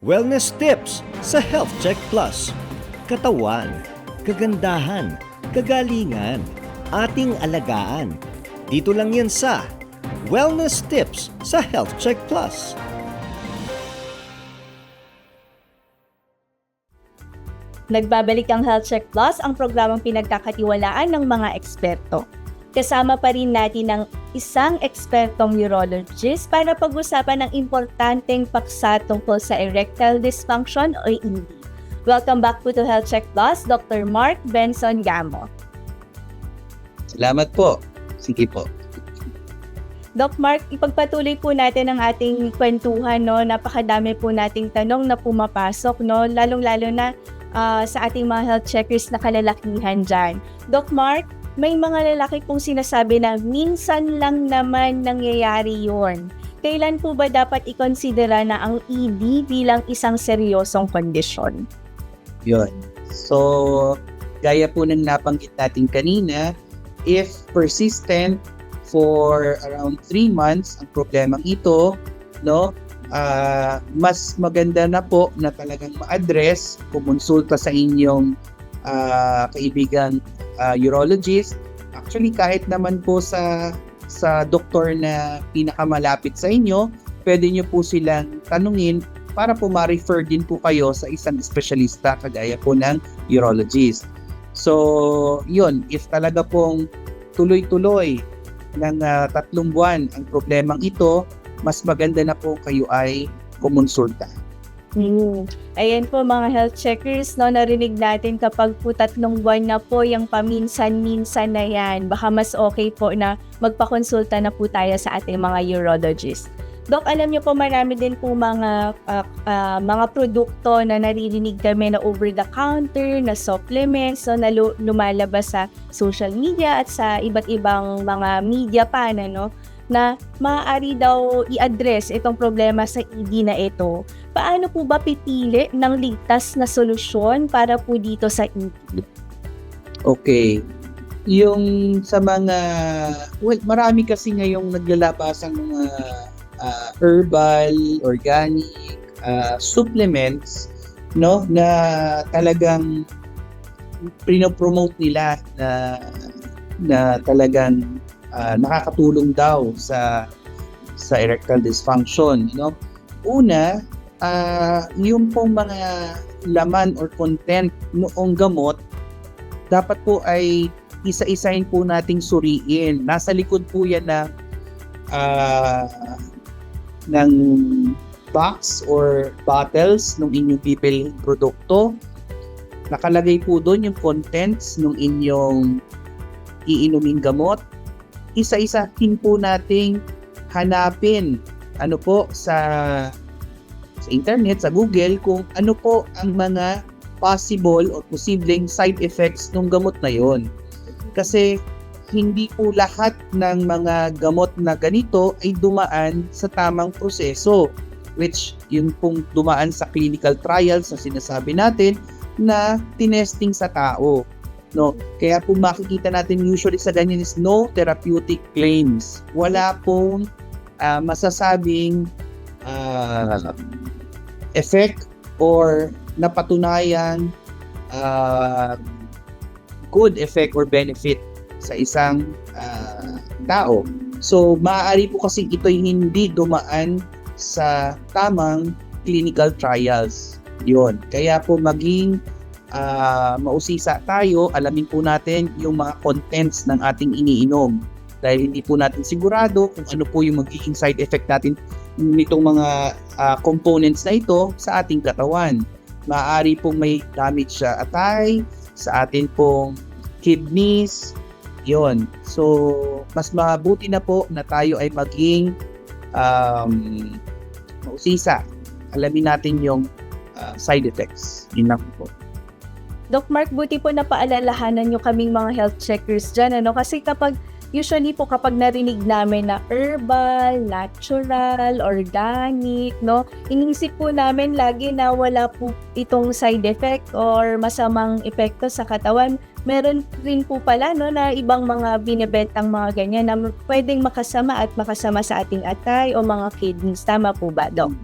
Wellness tips sa Health Check Plus. Katawan, kagandahan, kagalingan, ating alagaan. Dito lang yan sa Wellness tips sa Health Check Plus. Nagbabalik ang Health Check Plus, ang programang pinagkakatiwalaan ng mga eksperto. Kasama pa rin natin ng isang ekspertong urologist para pag-usapan ng importanteng paksa tungkol sa erectile dysfunction o ED. Welcome back po to Health Check Plus, Dr. Mark Benson Gamo. Salamat po. Sige po. Doc Mark, ipagpatuloy po natin ang ating kwentuhan, no? Napakadami po nating tanong na pumapasok, no? Lalong-lalo na sa ating mga health checkers na kalalakihan dyan. Doc Mark, may mga lalaki pong sinasabi na minsan lang naman nangyayari yon. Kailan po ba dapat ikonsidera na ang ED bilang isang seryosong kondisyon? Yun. So, gaya po ng nabanggit natin kanina, if persistent for around 3 months ang problemang ito, no? Mas maganda na po na talagang ma-address, kumonsulta sa inyong kaibigang urologist. Actually, kahit naman po sa doktor na pinakamalapit sa inyo, pwede nyo po silang tanungin para po ma-refer din po kayo sa isang espesyalista kagaya po ng urologist. So, yun, if talaga pong tuloy-tuloy ng 3 buwan ang problemang ito, mas maganda na po kayo ay kumonsulta. Ayan po mga health checkers, no, narinig natin kapag po 3 buwan na po yung paminsan-minsan na yan, baka mas okay po na magpakonsulta na po tayo sa ating mga urologist. Doc, alam niyo po marami din po mga produkto na naririnig kami na over-the-counter, na supplements, so na lumalabas sa social media at sa iba't ibang mga media pa na maaari daw i-address itong problema sa ED na ito. Paano po ba pipili ng ligtas na solusyon para po dito sa ED? Okay. Yung sa mga, marami kasi ngayong naglalabas ang mga herbal, organic, supplements, no, na talagang pinopromote nila na talagang nakakatulong daw sa erectile dysfunction, no? Una, yung pong mga laman or content noong gamot dapat po ay isa-isahin po nating suriin. Nasa likod po yan ng box or bottles ng inyong pipiliing produkto. Nakalagay po doon yung contents ng inyong iinuming gamot. Isa-isahin po nating hanapin sa internet, sa Google, kung ano po ang mga possible o posibleng side effects ng gamot na yon. Kasi hindi po lahat ng mga gamot na ganito ay dumaan sa tamang proseso, which yung pong dumaan sa clinical trials na sinasabi natin na tinesting sa tao. No, kaya po makikita natin usually sa ganyan is no therapeutic claims. Wala pong masasabing effect or napatunayan good effect or benefit sa isang tao. So, maaari po kasi ito'y hindi dumaan sa tamang clinical trials. Yun. Kaya po maging mausisa tayo, alamin po natin yung mga contents ng ating iniinom. Dahil hindi po natin sigurado kung ano po yung magiging side effect natin nitong mga components na ito sa ating katawan. Maaari pong may damage sa atay, sa atin pong kidneys, yon. So, mas mabuti na po na tayo ay maging mausisa. Alamin natin yung side effects. Yun lang po. Doc Mark, buti po napaalalahanan nyo kaming mga health checkers dyan, Kasi usually po kapag narinig namin na herbal, natural, organic, iniisip po namin lagi na wala po itong side effect or masamang epekto sa katawan. Meron rin po pala na ibang mga binibentang mga ganyan na pwedeng makasama sa ating atay o mga kidneys. Tama po ba, Doc?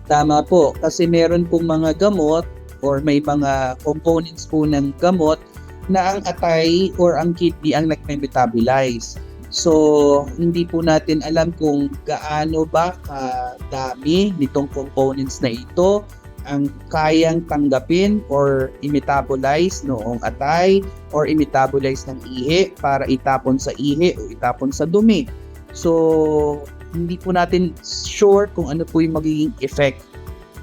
Tama po, kasi meron pong mga gamot or may mga components po ng gamot na ang atay or ang kidney ang nagme-metabolize. So, hindi po natin alam kung gaano ba kadami nitong components na ito ang kayang tanggapin or i-metabolize noong atay or i-metabolize ng ihi para itapon sa ihi o itapon sa dumi. So, hindi po natin sure kung ano po yung magiging effect.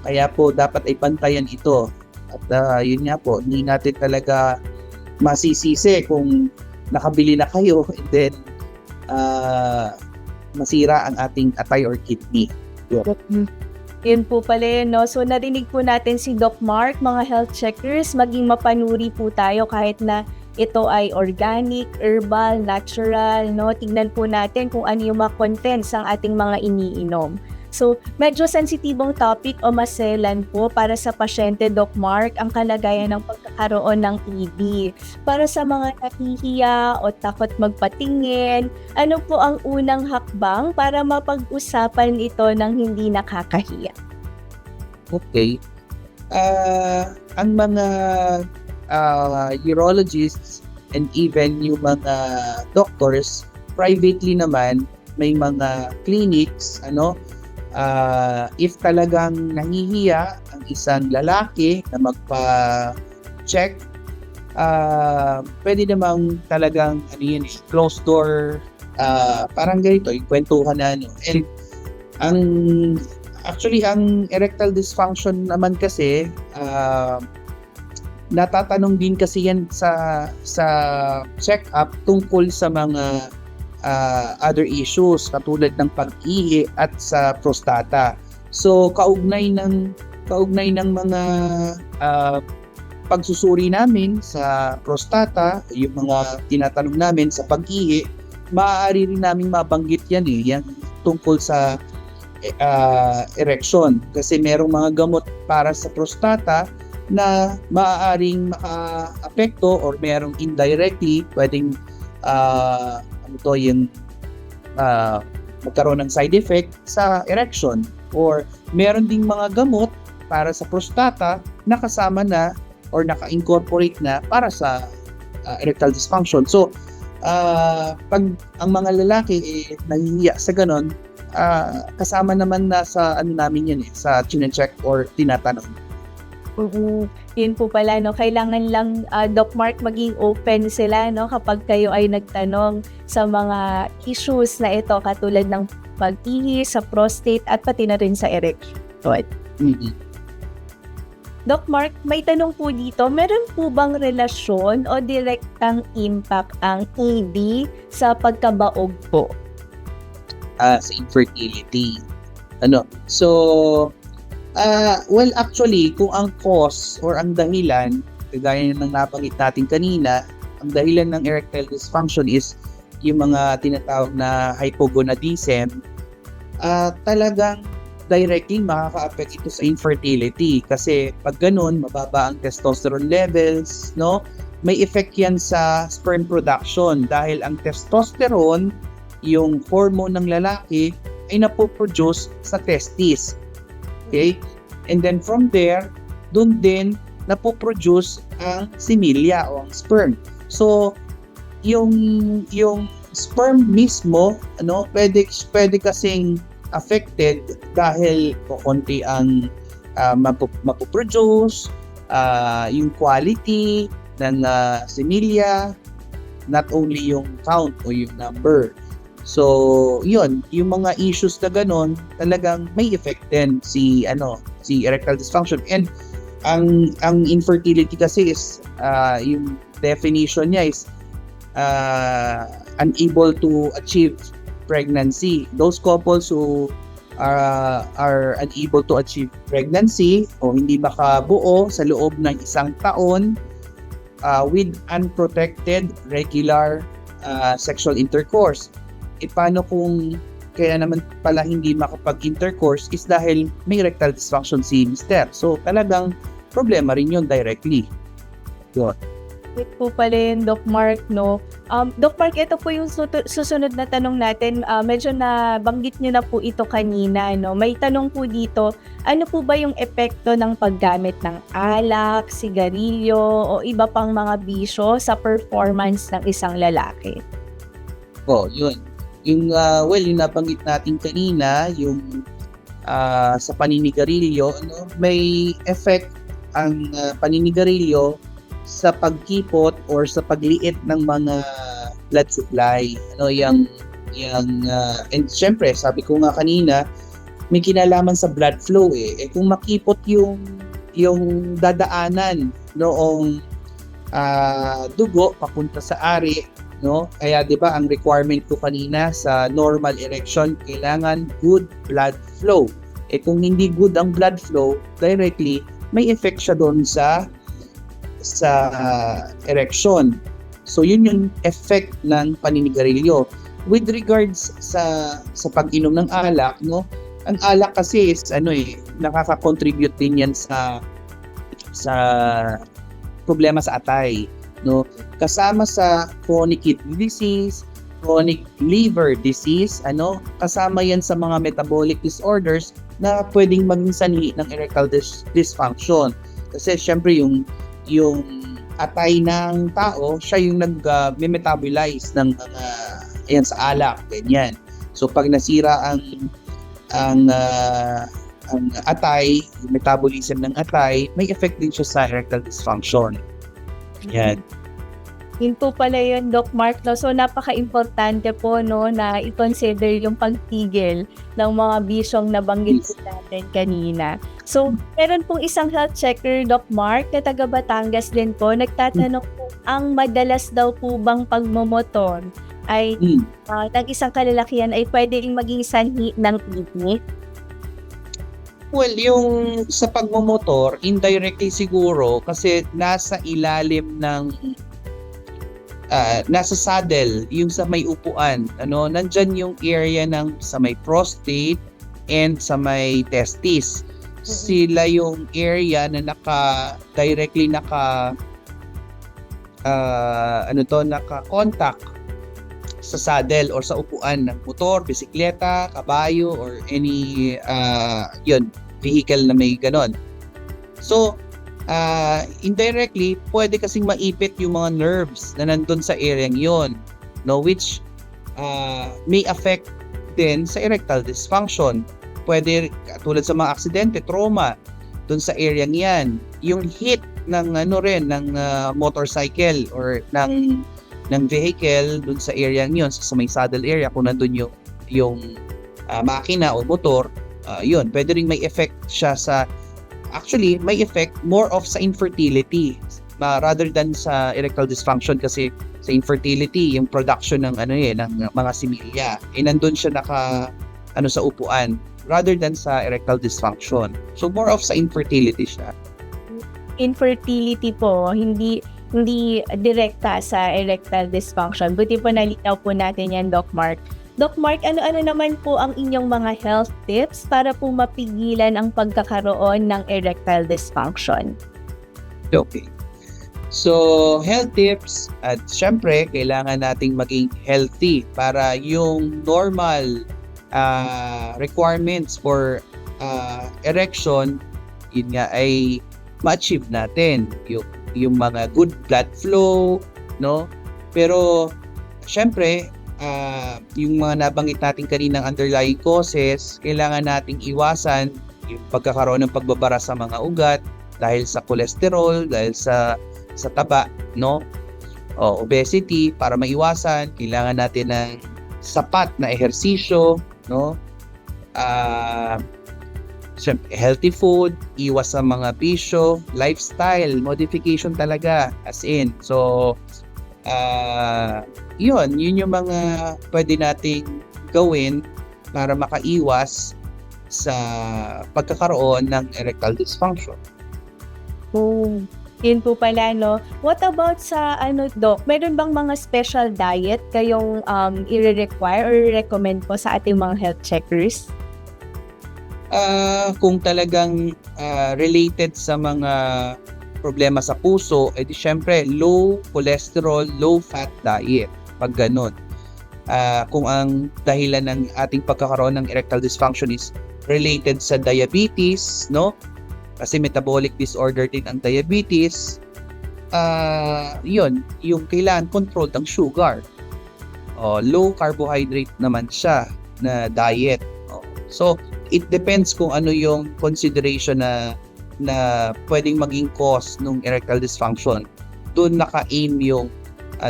Kaya po dapat ay pantayan ito. At yun nga po, hindi natin talaga masisisi kung nakabili na kayo and then masira ang ating atay or kidney. Yun po pala yun, no? So, narinig po natin si Doc Mark, mga health checkers, maging mapanuri po tayo kahit na ito ay organic, herbal, natural, no? Tingnan po natin kung ano yung mga contents ng ating mga iniinom. So, medyo sensitibong topic o maselan po para sa pasyente, Doc Mark, ang kalagayan ng pagkakaroon ng TB. Para sa mga nahihiya o takot magpatingin, ano po ang unang hakbang para mapag-usapan ito ng hindi nakakahiya? Okay. Ang mga urologists and even yung mga doctors, privately naman, may mga clinics, if talagang nahihiya ang isang lalaki na magpa-check, pwede namang talagang closed door, parang ganito, yung kwentuhan na And ang erectile dysfunction naman kasi, natatanong din kasi yan sa check-up tungkol sa mga other issues katulad ng pag-ihi at sa prostata. So kaugnay ng mga pagsusuri namin sa prostata, yung mga tinatanong namin sa pag-ihi, maaari rin namin mabanggit yan yan tungkol sa erection kasi merong mga gamot para sa prostata na maaaring maka-apekto or merong indirectly pwedeng yung magkaroon ng side effect sa erection, or meron ding mga gamot para sa prostata na kasama na or naka-incorporate na para sa erectile dysfunction. So, pag ang mga lalaki nahihiya sa ganon, kasama naman na sa namin yan sa chine-check or tinatanong. Yun po pala, no? Kailangan lang, Doc Mark, maging open sila, no? Kapag kayo ay nagtanong sa mga issues na ito, katulad ng pag-ihi, sa prostate, at pati na rin sa erection. Doc Mark, may tanong po dito, meron po bang relasyon o direktang impact ang ED sa pagkabaog po? Sa infertility. Well, actually, kung ang cause or ang dahilan, kagaya ng nabanggit natin kanina, ang dahilan ng erectile dysfunction is yung mga tinatawag na hypogonadism, talagang directly makaka-affect ito sa infertility. Kasi pag ganun, mababa ang testosterone levels, no? May effect yan sa sperm production dahil ang testosterone, yung hormone ng lalaki, ay napoproduce sa testis. Okay? And then from there, dun din napoproduce ang similya o ang sperm. So, yung sperm mismo, pwede kasing affected dahil konti ang mapoproduce, yung quality ng similya, not only yung count o yung number. So, yun, yung mga issues na ganon, talagang may effect din si erectile dysfunction. And ang infertility kasi is yung definition niya is unable to achieve pregnancy. Those couples who are unable to achieve pregnancy o hindi makabuo sa loob ng 1 taon with unprotected regular sexual intercourse. Paano kung kaya naman pala hindi makapag-intercourse is dahil may erectile dysfunction si Mr. So talagang problema rin yun directly. Yun. Wait po pala yun, Doc Mark, no? Doc Mark, ito po yung susunod na tanong natin. Medyo nabanggit niyo na po ito kanina, no? May tanong po dito, ano po ba yung epekto ng paggamit ng alak, sigarilyo, o iba pang mga bisyo sa performance ng isang lalaki? Yun. Yung, yung nabanggit natin kanina, yung sa paninigarilyo, ano, may effect ang paninigarilyo sa pagkipot or sa pagliit ng mga blood supply. Ano, and syempre, sabi ko nga kanina, may kinalaman sa blood flow eh. Kung makipot yung dadaanan noong dugo papunta sa ari, no? Kaya 'di ba ang requirement ko kanina sa normal erection, kailangan good blood flow. Kung hindi good ang blood flow, directly may effect siya doon sa erection. So yun yung effect ng paninigarilyo. With regards sa pag-inom ng alak, no? Ang alak kasi is nakaka-contribute din yan sa problema sa atay, no? Kasama sa chronic kidney disease, chronic liver disease, kasama yan sa mga metabolic disorders na pwedeng maging sanhi ng erectile dysfunction. Kasi syempre yung atay ng tao, siya yung nag-metabolize ng mga ayan sa alak, ganyan. So pag nasira ang atay, yung metabolism ng atay, may effect din siya sa erectile dysfunction. Yan. Yun po pala yun, Doc Mark. No? So, napaka-importante po no, na i-consider yung pagtigil ng mga bisyong nabanggit po natin kanina. So, meron pong isang health checker, Doc Mark, na taga Batangas din po, nagtatanong po, ang madalas daw po bang pagmomotor ay ng isang kalalakihan ay pwedeng maging sanhi ng kidney? Well, yung sa pagmomotor, indirectly siguro kasi nasa ilalim ng nasa saddle, yung sa may upuan, nandyan yung area ng sa may prostate and sa may testis. Sila yung area na directly naka-contact sa saddle or sa upuan ng motor, bisikleta, kabayo, or any vehicle na may ganon. So, indirectly, pwede kasing maipit yung mga nerves na nandun sa area yon, which may affect din sa erectile dysfunction. Pwede, tulad sa mga aksidente, trauma, dun sa area yan. Yung hit ng motorcycle or ng vehicle dun sa area yon, sa may saddle area, kung nandun yung makina o motor, yun, pwede rin may effect siya actually, may effect more of sa infertility rather than sa erectile dysfunction, kasi sa infertility, yung production ng ng mga similya, nandun siya sa upuan rather than sa erectile dysfunction. So more of sa infertility siya. Infertility po, hindi direkta sa erectile dysfunction. Buti po nalitaw po natin yan, Doc Mark. Doc Mark, ano naman po ang inyong mga health tips para po mapigilan ang pagkakaroon ng erectile dysfunction? Okay. So, health tips, at syempre, kailangan nating maging healthy para yung normal requirements for erection, yun nga ay ma-achieve natin. Yung mga good blood flow, no? Pero, syempre, yung mga nabanggit natin kaninang underlying causes, kailangan nating iwasan yung pagkakaroon ng pagbabara sa mga ugat dahil sa cholesterol, dahil sa taba, no? Obesity, para maiwasan, kailangan natin ng sapat na ehersisyo, no? Healthy food, iwas sa mga bisyo, lifestyle modification talaga, as in. So, yun yung mga pwede nating gawin para makaiwas sa pagkakaroon ng erectile dysfunction. Yun po pala, no? What about sa, Doc, meron bang mga special diet kayong i-require or recommend po sa ating mga health checkers? Kung talagang related sa mga problema sa puso, di syempre low cholesterol, low fat diet. Pag ganun. Kung ang dahilan ng ating pagkakaroon ng erectile dysfunction is related sa diabetes, no? Kasi metabolic disorder din ang diabetes, yun, yung kailangan controlled ang sugar. Low carbohydrate naman siya na diet. So, it depends kung ano yung consideration na pwedeng maging cause ng erectile dysfunction. Doon naka-aim yung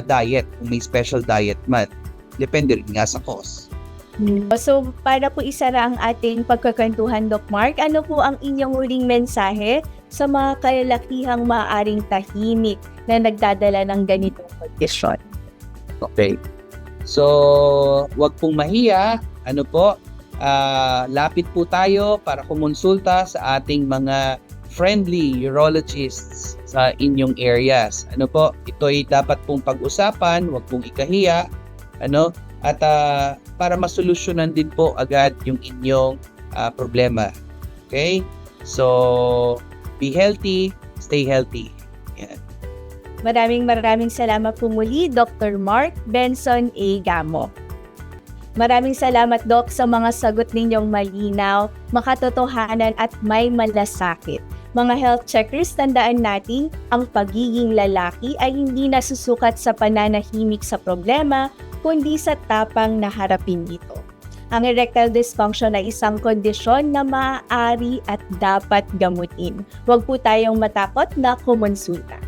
diet, kung may special diet man. Depende rin nga sa cause. So, para po isara ang ating pagkakwentuhan, Doc Mark, ano po ang inyong huling mensahe sa mga kalalakihang maaaring tahimik na nagdadala ng ganitong kondisyon? Okay. So, wag pong mahiya. Lapit po tayo para kumonsulta sa ating mga friendly urologists sa inyong areas. Ito'y dapat pong pag-usapan, wag pong ikahiya, at para masolusyonan din po agad yung inyong problema. Okay? So, be healthy, stay healthy. Yan. Maraming salamat po muli, Dr. Mark Benson A. Gamo. Maraming salamat, Doc, sa mga sagot ninyong malinaw, makatotohanan at may malasakit. Mga health checkers, tandaan natin, ang pagiging lalaki ay hindi nasusukat sa pananahimik sa problema, kundi sa tapang na harapin ito. Ang erectile dysfunction ay isang kondisyon na maaari at dapat gamutin. Huwag po tayong matakot na kumonsulta.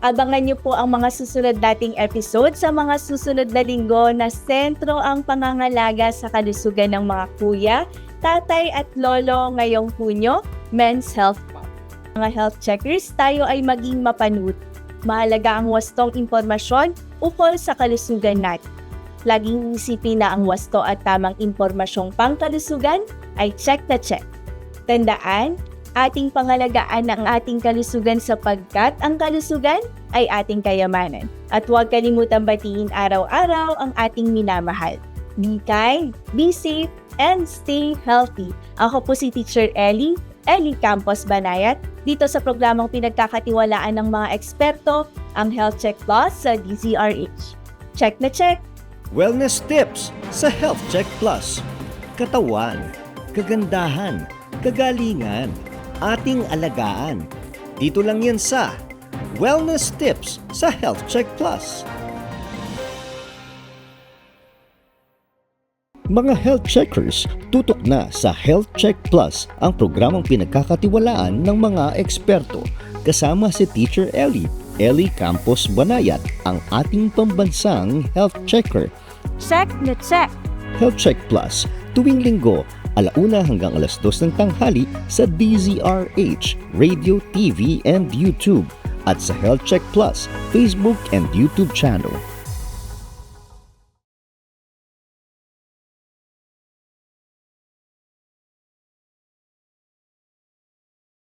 Abangan niyo po ang mga susunod nating episode sa mga susunod na linggo na sentro ang pangangalaga sa kalusugan ng mga kuya, tatay at lolo ngayong Hunyo, Men's Health Month. Mga health checkers, tayo ay maging mapanuri. Mahalaga ang wastong impormasyon ukol sa kalusugan natin. Laging isipin na ang wasto at tamang impormasyong pangkalusugan ay check na check. Tandaan, ating pangalagaan ang ating kalusugan sapagkat ang kalusugan ay ating kayamanan. At huwag kalimutang batiin araw-araw ang ating minamahal. Be kind, be safe, and stay healthy. Ako po si Teacher Ellie Campos Banayat, dito sa programang pinagkakatiwalaan ng mga eksperto, ang Health Check Plus sa DZRH. Check na check! Wellness tips sa Health Check Plus. Katawan, kagandahan, kagalingan, ating alagaan. Dito lang yan sa Wellness Tips sa Health Check Plus. Mga health checkers, tutok na sa Health Check Plus ang programang pinagkakatiwalaan ng mga eksperto. Kasama si Teacher Ellie Campos Banayat, ang ating pambansang health checker. Check na check! Health Check Plus, tuwing linggo, 1:00 hanggang 2:00 ng tanghali sa DZRH, Radio, TV, and YouTube. At sa Health Check Plus, Facebook and YouTube channel.